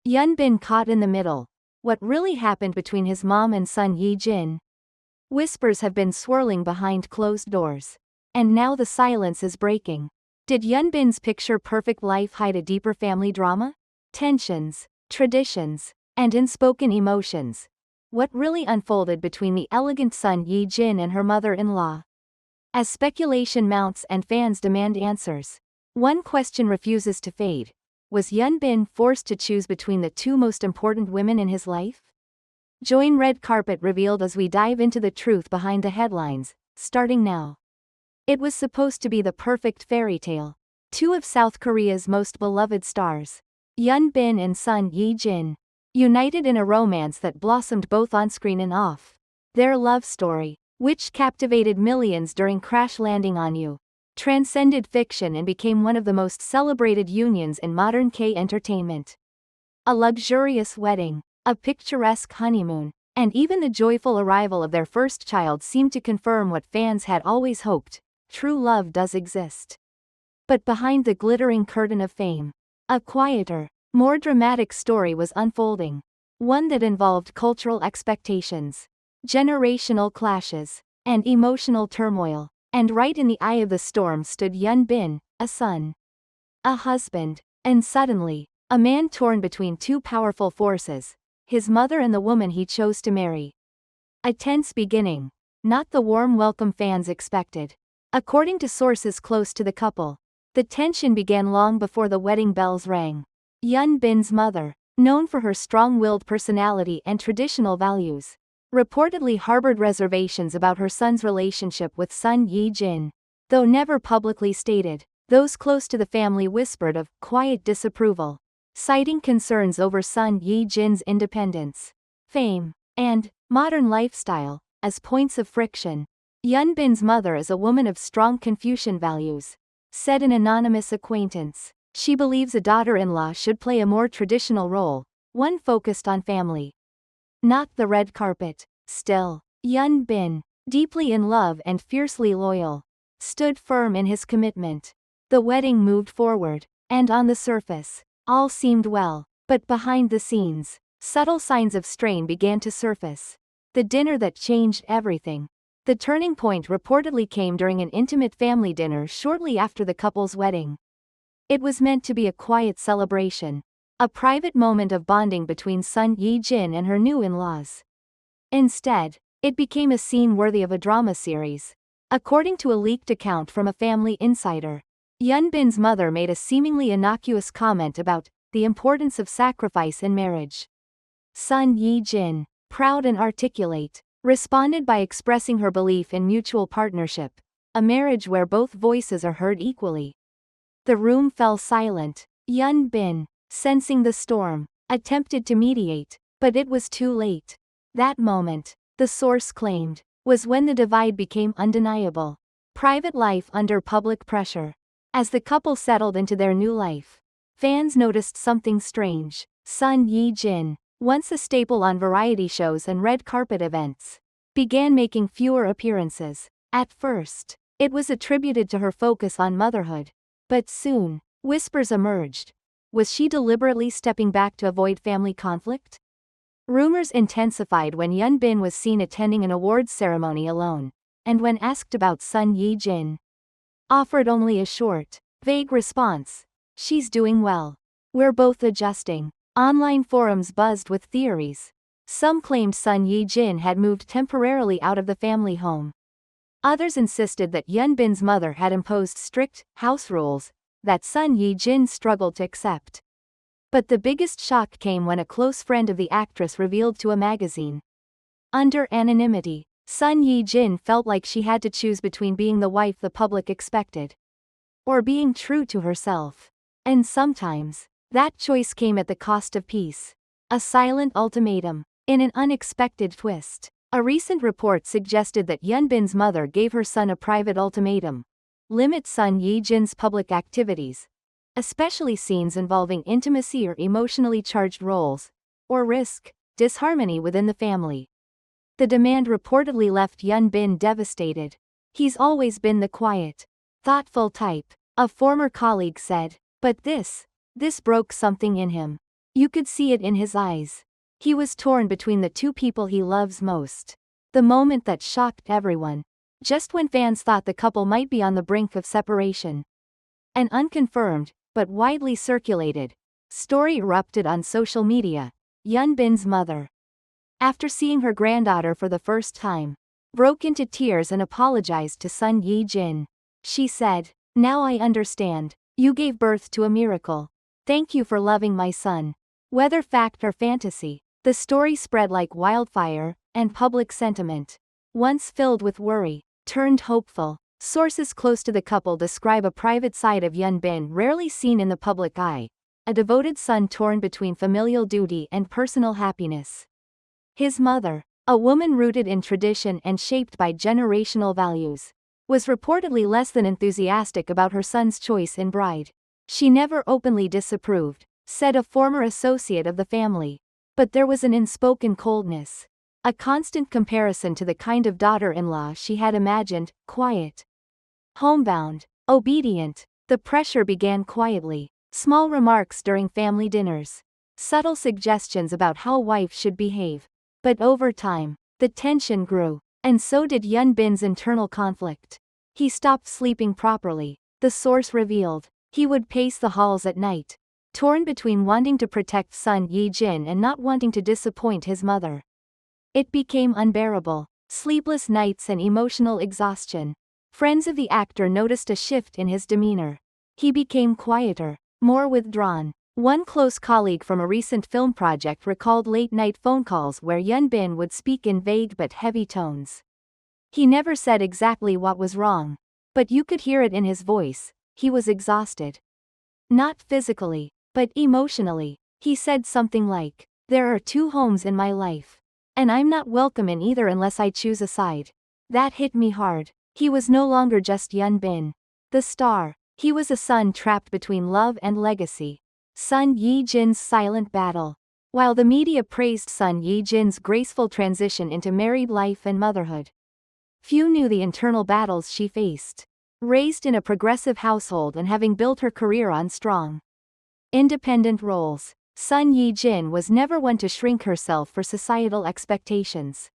Hyun Bin caught in the middle. What really happened between his mom and son Yi Jin? Whispers have been swirling behind closed doors. And now the silence is breaking. Did Hyun Bin's picture-perfect life hide a deeper family drama? Tensions, traditions, and unspoken emotions. What really unfolded between the elegant son Yi Jin and her mother-in-law? As speculation mounts and fans demand answers, one question refuses to fade. Was Hyun Bin forced to choose between the two most important women in his life? Join Red Carpet Revealed as we dive into the truth behind the headlines, starting now. It was supposed to be the perfect fairy tale. Two of South Korea's most beloved stars, Hyun Bin and son Yi Jin, united in a romance that blossomed both on-screen and off. Their love story, which captivated millions during Crash Landing on You, transcended fiction and became one of the most celebrated unions in modern K-entertainment. A luxurious wedding, a picturesque honeymoon, and even the joyful arrival of their first child seemed to confirm what fans had always hoped: true love does exist. But behind the glittering curtain of fame, a quieter, more dramatic story was unfolding. One that involved cultural expectations, generational clashes, and emotional turmoil. And right in the eye of the storm stood Hyun Bin, a son, a husband, and suddenly, a man torn between two powerful forces: his mother and the woman he chose to marry. A tense beginning, not the warm welcome fans expected. According to sources close to the couple, the tension began long before the wedding bells rang. Hyun Bin's mother, known for her strong-willed personality and traditional values, reportedly harbored reservations about her son's relationship with son Yi Jin. Though never publicly stated, those close to the family whispered of quiet disapproval, citing concerns over son Yi Jin's independence, fame, and modern lifestyle as points of friction. Hyun Bin's mother is a woman of strong Confucian values, said an anonymous acquaintance. She believes a daughter-in-law should play a more traditional role, one focused on family, not the red carpet. Still, Hyun Bin, deeply in love and fiercely loyal, stood firm in his commitment. The wedding moved forward, and on the surface, all seemed well. But behind the scenes, subtle signs of strain began to surface. The dinner that changed everything. The turning point reportedly came during an intimate family dinner shortly after the couple's wedding. It was meant to be a quiet celebration, a private moment of bonding between son Yi Jin and her new in-laws. Instead, it became a scene worthy of a drama series. According to a leaked account from a family insider, Hyun Bin's mother made a seemingly innocuous comment about the importance of sacrifice in marriage. Son Yi Jin, proud and articulate, responded by expressing her belief in mutual partnership, a marriage where both voices are heard equally. The room fell silent. Hyun Bin, sensing the storm, attempted to mediate, but it was too late. That moment, the source claimed, was when the divide became undeniable. Private life under public pressure. As the couple settled into their new life, fans noticed something strange. Son Yi Jin, once a staple on variety shows and red carpet events, began making fewer appearances. At first, it was attributed to her focus on motherhood. But soon, whispers emerged. Was she deliberately stepping back to avoid family conflict? Rumors intensified when Hyun Bin was seen attending an awards ceremony alone, and when asked about son Yi Jin, offered only a short, vague response: "She's doing well. We're both adjusting." Online forums buzzed with theories. Some claimed son Yi Jin had moved temporarily out of the family home. Others insisted that Hyun Bin's mother had imposed strict house rules that son Yi Jin struggled to accept. But the biggest shock came when a close friend of the actress revealed to a magazine. Under anonymity, son Yi Jin felt like she had to choose between being the wife the public expected, or being true to herself. And sometimes, that choice came at the cost of peace. A silent ultimatum. In an unexpected twist, a recent report suggested that Hyun Bin's mother gave her son a private ultimatum: limit son Yi Jin's public activities, especially scenes involving intimacy or emotionally charged roles, or risk disharmony within the family. The demand reportedly left Hyun Bin devastated. He's always been the quiet, thoughtful type, a former colleague said, but this broke something in him. You could see it in his eyes. He was torn between the two people he loves most. The moment that shocked everyone. Just when fans thought the couple might be on the brink of separation. An unconfirmed, but widely circulated, story erupted on social media. Hyun Bin's mother, after seeing her granddaughter for the first time, broke into tears and apologized to son Yi-jin. She said, "Now I understand. You gave birth to a miracle. Thank you for loving my son." Whether fact or fantasy, the story spread like wildfire, and public sentiment, once filled with worry, turned hopeful. Sources close to the couple describe a private side of Hyun Bin rarely seen in the public eye, a devoted son torn between familial duty and personal happiness. His mother, a woman rooted in tradition and shaped by generational values, was reportedly less than enthusiastic about her son's choice in bride. She never openly disapproved, said a former associate of the family. But there was an unspoken coldness. A constant comparison to the kind of daughter-in-law she had imagined, quiet, homebound, obedient. The pressure began quietly. Small remarks during family dinners. Subtle suggestions about how a wife should behave. But over time, the tension grew, and so did Hyun Bin's internal conflict. He stopped sleeping properly, the source revealed. He would pace the halls at night, torn between wanting to protect son Yi-jin and not wanting to disappoint his mother. It became unbearable. Sleepless nights and emotional exhaustion. Friends of the actor noticed a shift in his demeanor. He became quieter, more withdrawn. One close colleague from a recent film project recalled late-night phone calls where Hyun Bin would speak in vague but heavy tones. He never said exactly what was wrong, but you could hear it in his voice. He was exhausted. Not physically, but emotionally. He said something like, "There are two homes in my life, and I'm not welcome in either unless I choose a side." That hit me hard. He was no longer just Hyun Bin, the star. He was a son trapped between love and legacy. Son Yi-jin's silent battle. While the media praised son Yi-jin's graceful transition into married life and motherhood, few knew the internal battles she faced. Raised in a progressive household and having built her career on strong, independent roles, son Yi-jin was never one to shrink herself for societal expectations.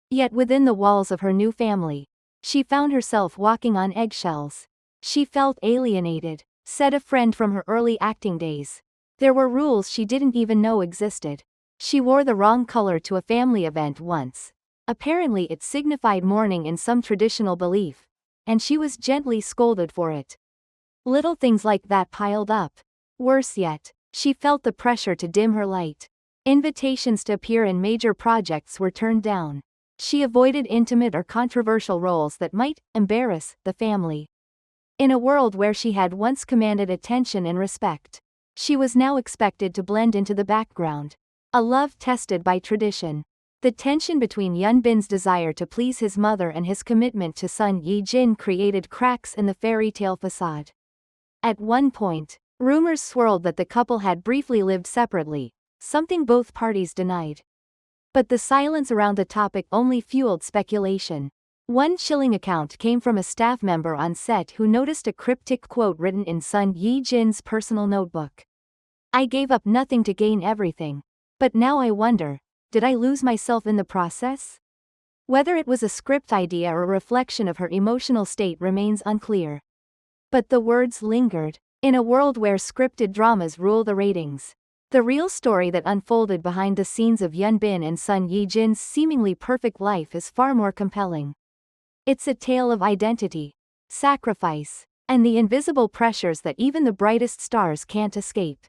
Yet within the walls of her new family, she found herself walking on eggshells. She felt alienated, said a friend from her early acting days. There were rules she didn't even know existed. She wore the wrong color to a family event once. Apparently it signified mourning in some traditional belief, and she was gently scolded for it. Little things like that piled up. Worse yet, she felt the pressure to dim her light. Invitations to appear in major projects were turned down. She avoided intimate or controversial roles that might embarrass the family. In a world where she had once commanded attention and respect, she was now expected to blend into the background. A love tested by tradition. The tension between Hyun Bin's desire to please his mother and his commitment to son Yi-jin created cracks in the fairy tale facade. At one point, rumors swirled that the couple had briefly lived separately, something both parties denied. But the silence around the topic only fueled speculation. One chilling account came from a staff member on set who noticed a cryptic quote written in son Yi-jin's personal notebook. "I gave up nothing to gain everything. But now I wonder, did I lose myself in the process?" Whether it was a script idea or a reflection of her emotional state remains unclear. But the words lingered. In a world where scripted dramas rule the ratings, the real story that unfolded behind the scenes of Hyun Bin and son Yi-jin's seemingly perfect life is far more compelling. It's a tale of identity, sacrifice, and the invisible pressures that even the brightest stars can't escape.